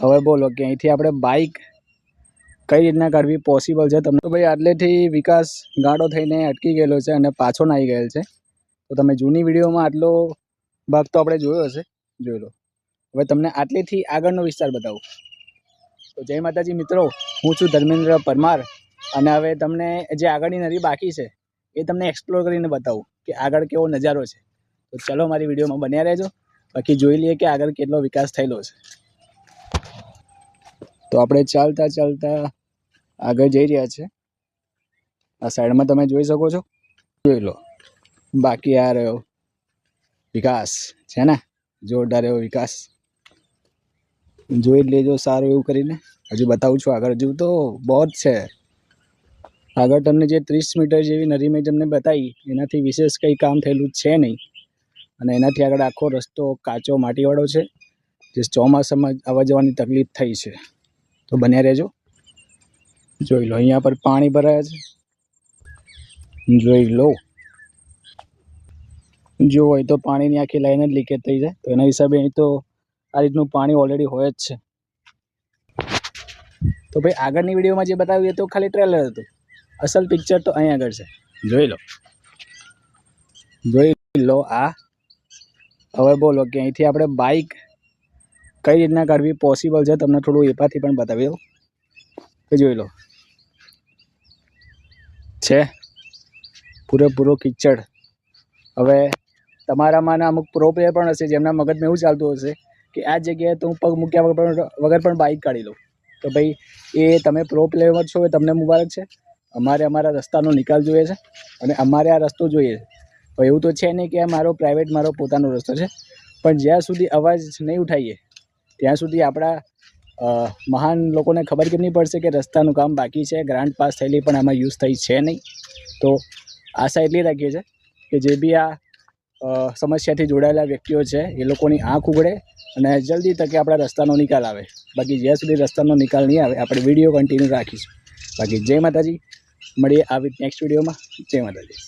હવે બોલો કે અહીંથી આપણે બાઇક કઈ રીતના કાઢવી પોસિબલ છે તમને? તો ભાઈ આટલેથી વિકાસ ગાડો થઈને અટકી ગયેલો છે અને પાછો નાહી ગયેલ છે. તો તમે જૂની વિડીયોમાં આટલો ભાગ તો આપણે જોયો હશે, જોઈ લો. હવે તમને આટલેથી આગળનો વિસ્તાર બતાવું. તો જય માતાજી મિત્રો, હું છું ધર્મેન્દ્ર પરમાર અને હવે તમને જે આગળની નદી બાકી છે એ તમને એક્સપ્લોર કરીને બતાવું કે આગળ કેવો નજારો છે. તો ચલો મારી વિડીયોમાં બન્યા રહેજો, બાકી જોઈ લઈએ કે આગળ કેટલો વિકાસ થયેલો છે. તો આપણે ચાલતા ચાલતા આગળ જઈ રહ્યા છે. આ સાઈડમાં તમે જોઈ શકો છો, જોઈ લો. બાકી આ રહ્યો વિકાસ છે ને, જોરદાર એવો વિકાસ જોઈ લેજો સારું એવું કરીને. હજુ બતાવું છું આગળ, હજુ તો બહુ જ છે આગળ. તમને જે 30 મીટર જેવી નદી મેં તમને બતાવી એનાથી વિશેષ કંઈ કામ થયેલું છે નહીં. અને એનાથી આગળ આખો રસ્તો કાચો માટીવાળો છે, જે ચોમાસામાં આવવા જવાની તકલીફ થઈ છે. તો બન્યા રહેજો, જોઈ લો. અહીંયા પર પાણી ભરાયા છે, જોઈ લો. જો હોય તો પાણીની આખી લાઈન જ લીકેજ થઈ જાય. તો એના હિસાબે અહીં તો આ રીતનું પાણી ઓલરેડી હોય જ છે. તો ભાઈ આગળની વિડીયોમાં જે બતાવ્યું એ તો ખાલી ટ્રેલર હતું. અસલ પિક્ચર તો અહીં આગળ છે, જોઈ લો. જોઈ લો આ. હવે બોલો કે અહીંથી આપણે બાઇક કઈ રીતના કાઢવી પોસિબલ છે તમને થોડું એપાથી પણ બતાવી દઉં. તો જોઈ લો, છે પૂરેપૂરો કિચડ. હવે તમારામાંના અમુક પ્રો પ્લેયર પણ હશે જેમના મગજમાં એવું ચાલતું હશે કે આ જગ્યાએ તો હું પગ મૂક્યા વગર પણ બાઇક કાઢી લઉં. તો ભાઈ એ તમે પ્રો પ્લેયર છો એ તમને મુબારક છે. અમારે અમારા રસ્તાનો નિકાલ જોઈએ છે અને અમારે આ રસ્તો જોઈએ છે. તો એવું તો છે નહીં કે આ મારો પ્રાઇવેટ મારો પોતાનો રસ્તો છે, પણ જ્યાં સુધી અવાજ નહીં ઉઠાવીએ ત્યાં સુધી આપણા મહાન લોકોને ખબર કેમ નહીં પડશે કે રસ્તાનું કામ બાકી છે, ગ્રાન્ટ પાસ થયેલી પણ આમાં યુઝ થઈ છે નહીં. તો આશા એટલી રાખીએ છીએ કે જે બી આ સમસ્યાથી જોડાયેલા વ્યક્તિઓ છે એ લોકોની આંખ ઉઘડે અને જલ્દી તકે આપણા રસ્તાનો નિકાલ આવે. બાકી જ્યાં સુધી રસ્તાનો નિકાલ નહીં આવે આપણે વિડીયો કન્ટિન્યુ રાખીશું. બાકી જય માતાજી, મળીએ આવી નેક્સ્ટ વિડીયોમાં. જય માતાજી.